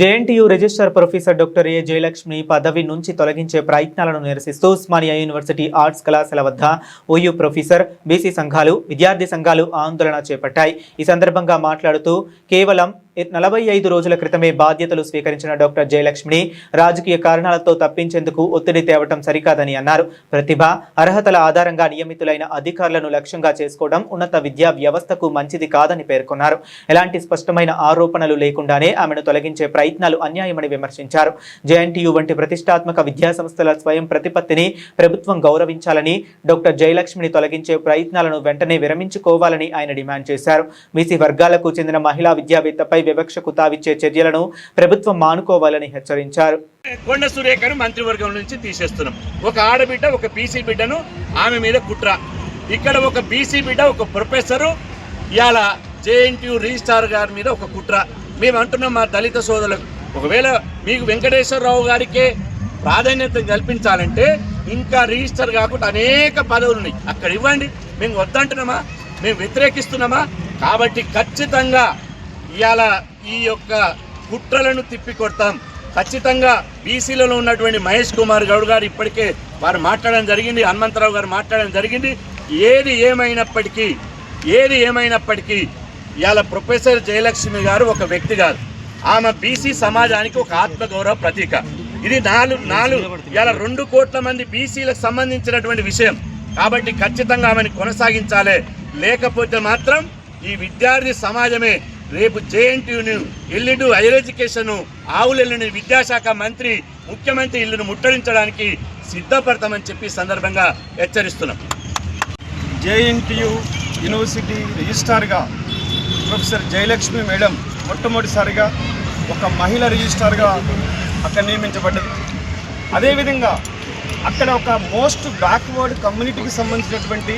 JNTU register professor doctor ఏ జయలక్ష్మి పదవి నుంచి తొలగించే ప్రయత్నాలను నిరసిస్తూ ఉస్మానియా యూనివర్సిటీ ఆర్ట్స్ కళాశాల వద్ద ఓయూ ప్రొఫెసర్, బీసీ సంఘాలు, విద్యార్థి సంఘాలు ఆందోళన చేపట్టాయి. ఈ సందర్భంగా మాట్లాడుతూ కేవలం 45 రోజుల క్రితమే బాధ్యతలు స్వీకరించిన డాక్టర్ జయలక్ష్మిని రాజకీయ కారణాలతో తప్పించేందుకు ఒత్తిడి తేవటం సరికాదని అన్నారు. ప్రతిభ, అర్హతల ఆధారంగా నియమితులైన అధికారులను లక్ష్యంగా చేసుకోవడం ఉన్నత విద్యా వ్యవస్థకు మంచిది కాదని పేర్కొన్నారు. ఎలాంటి స్పష్టమైన ఆరోపణలు లేకుండానే ఆమెను తొలగించే ప్రయత్నాలు అన్యాయమని విమర్శించారు. జేఎన్టీయూ వంటి ప్రతిష్టాత్మక విద్యా సంస్థల స్వయం ప్రతిపత్తిని ప్రభుత్వం గౌరవించాలని, డాక్టర్ జయలక్ష్మిని తొలగించే ప్రయత్నాలను వెంటనే విరమించుకోవాలని ఆయన డిమాండ్ చేశారు. బీసీ వర్గాలకు చెందిన మహిళా విద్యావేత్తపై వివక్షకు తావిచ్చే చర్యలను ప్రభుత్వం మానుకోవాలని హెచ్చరించారు. కొండ సురేఖను మంత్రివర్గం నుంచి తీసేస్తున్నాం. ఒక ఆడబిడ్డ, ఒక బీసీ బిడ్డను ఆమె మీద కుట్ర. ఇక్కడ ఒక బీసీ బిడ్డ, ఒక ప్రొఫెసరు ఇవాళ జేఎన్టీయూ రిజిస్ట్రార్ గారి మీద ఒక కుట్ర. మేము అంటున్నాం మా దళిత సోదరులకు, ఒకవేళ మీకు వెంకటేశ్వరరావు గారికే ప్రాధాన్యత కల్పించాలంటే ఇంకా రిజిస్టర్ కాకుండా అనేక పదవులు ఉన్నాయి, అక్కడ ఇవ్వండి. మేము వద్దంటున్నామా, మేము వ్యతిరేకిస్తున్నామా? కాబట్టి ఖచ్చితంగా ఇవాళ ఈ యొక్క కుట్రలను తిప్పికొడతాం. ఖచ్చితంగా బీసీలలో ఉన్నటువంటి మహేష్ కుమార్ గౌడ్ గారు ఇప్పటికే వారు మాట్లాడడం జరిగింది, హనుమంతరావు గారు మాట్లాడడం జరిగింది. ఏది ఏమైనప్పటికీ ఇవాళ ప్రొఫెసర్ జయలక్ష్మి గారు ఒక వ్యక్తి గారు, ఆమె బీసీ సమాజానికి ఒక ఆత్మగౌరవ ప్రతీక. ఇది ఇవాళ 2 కోట్ల మంది బీసీలకు సంబంధించినటువంటి విషయం. కాబట్టి ఖచ్చితంగా ఆమెను కొనసాగించాలి. లేకపోతే మాత్రం ఈ విద్యార్థి సమాజమే రేపు జేఎన్టీయూను, ఎల్లుండి హైయర్ ఎడ్యుకేషన్, ఆవులెల్లుని విద్యాశాఖ మంత్రి, ముఖ్యమంత్రి ఇల్లును ముట్టడించడానికి సిద్ధపడతామని చెప్పి సందర్భంగా హెచ్చరిస్తున్నాం. జేఎన్టీయూ యూనివర్సిటీ రిజిస్ట్రార్గా ప్రొఫెసర్ జయలక్ష్మి మేడం మొట్టమొదటిసారిగా ఒక మహిళ రిజిస్ట్రార్గా అక్కడ నియమించబడ్డది. అదేవిధంగా అక్కడ ఒక మోస్ట్ బ్యాక్వర్డ్ కమ్యూనిటీకి సంబంధించినటువంటి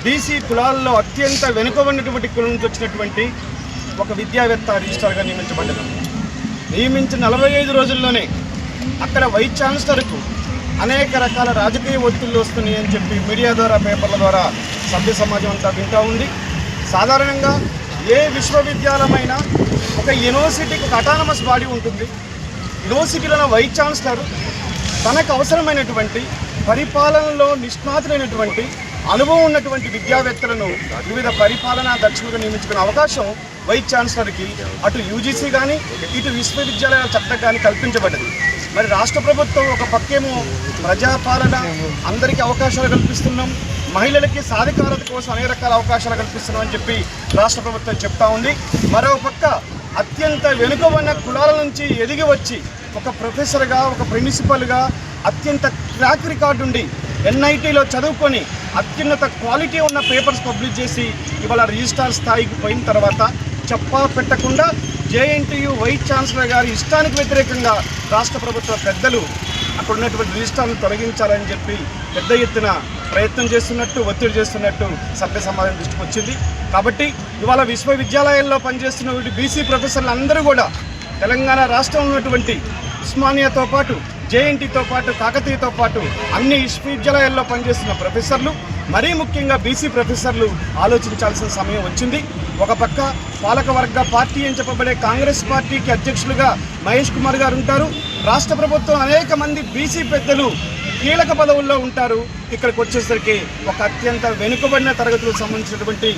బీసీ కులాల్లో అత్యంత వెనుకబడినటువంటి కులం నుంచి వచ్చినటువంటి ఒక విద్యావేత్త రిజిస్ట్రార్గా నియమించబడ్డది. నియమించిన 45 రోజుల్లోనే అక్కడ వైస్ ఛాన్సలర్కు అనేక రకాల రాజకీయ ఒత్తిళ్లు వస్తున్నాయి అని చెప్పి మీడియా ద్వారా, పేపర్ల ద్వారా సభ్య సమాజం అంతా వింటూ ఉంది. సాధారణంగా ఏ విశ్వవిద్యాలయమైనా ఒక యూనివర్సిటీకి ఒక అటానమస్ బాడీ ఉంటుంది. యూనివర్సిటీలో వైస్ ఛాన్సలర్ తనకు అవసరమైనటువంటి పరిపాలనలో నిష్ణాతులైనటువంటి అనుభవం ఉన్నటువంటి విద్యావేత్తలను వివిధ పరిపాలనా దక్షులుగా నియమించుకునే అవకాశం వైస్ ఛాన్సలర్కి అటు యూజీసీ కానీ ఇటు విశ్వవిద్యాలయాల చట్టం కానీ కల్పించబడ్డది. మరి రాష్ట్ర ప్రభుత్వం ఒక పక్కేమో ప్రజాపాలన, అందరికీ అవకాశాలు కల్పిస్తున్నాం, మహిళలకి సాధికారత కోసం అనేక రకాల అవకాశాలు కల్పిస్తున్నాం అని చెప్పి రాష్ట్ర ప్రభుత్వం చెప్తా ఉంది. మరో పక్క అత్యంత వెనుకబడిన కులాల నుంచి ఎదిగి వచ్చి ఒక ప్రొఫెసర్గా, ఒక ప్రిన్సిపల్గా అత్యంత ట్రాక్ రికార్డు ఉండి ఎన్ఐటీలో చదువుకొని అత్యున్నత క్వాలిటీ ఉన్న పేపర్స్ పబ్లిష్ చేసి ఇవాళ రిజిస్ట్రార్ స్థాయికి పోయిన తర్వాత చెప్పా పెట్టకుండా జేఎన్టీయూ వైస్ ఛాన్సలర్ గారి ఇష్టానికి వ్యతిరేకంగా రాష్ట్ర ప్రభుత్వ పెద్దలు అక్కడ ఉన్నటువంటి రిజిస్ట్రార్ను తొలగించాలని చెప్పి పెద్ద ఎత్తున ప్రయత్నం చేస్తున్నట్టు, ఒత్తిడి చేస్తున్నట్టు సభ్య సమాజం దృష్టికి వచ్చింది. కాబట్టి ఇవాళ విశ్వవిద్యాలయాల్లో పనిచేస్తున్న బీసీ ప్రొఫెసర్లు అందరూ కూడా తెలంగాణ రాష్ట్రంలో ఉన్నటువంటి ఉస్మానియాతో పాటు, జేఎన్టీతో పాటు, కాకతీయతో పాటు అన్ని విశ్వవిద్యాలయాల్లో పనిచేస్తున్న ప్రొఫెసర్లు, మరీ ముఖ్యంగా బీసీ ప్రొఫెసర్లు ఆలోచించాల్సిన సమయం వచ్చింది. ఒక పక్క పాలకవర్గ పార్టీ అని చెప్పబడే కాంగ్రెస్ పార్టీకి అధ్యక్షులుగా మహేష్ కుమార్ గారు ఉంటారు. రాష్ట్ర ప్రభుత్వం అనేక మంది బీసీ పెద్దలు కీలక పదవుల్లో ఉంటారు. ఇక్కడికి వచ్చేసరికి ఒక అత్యంత వెనుకబడిన తరగతులకు సంబంధించినటువంటి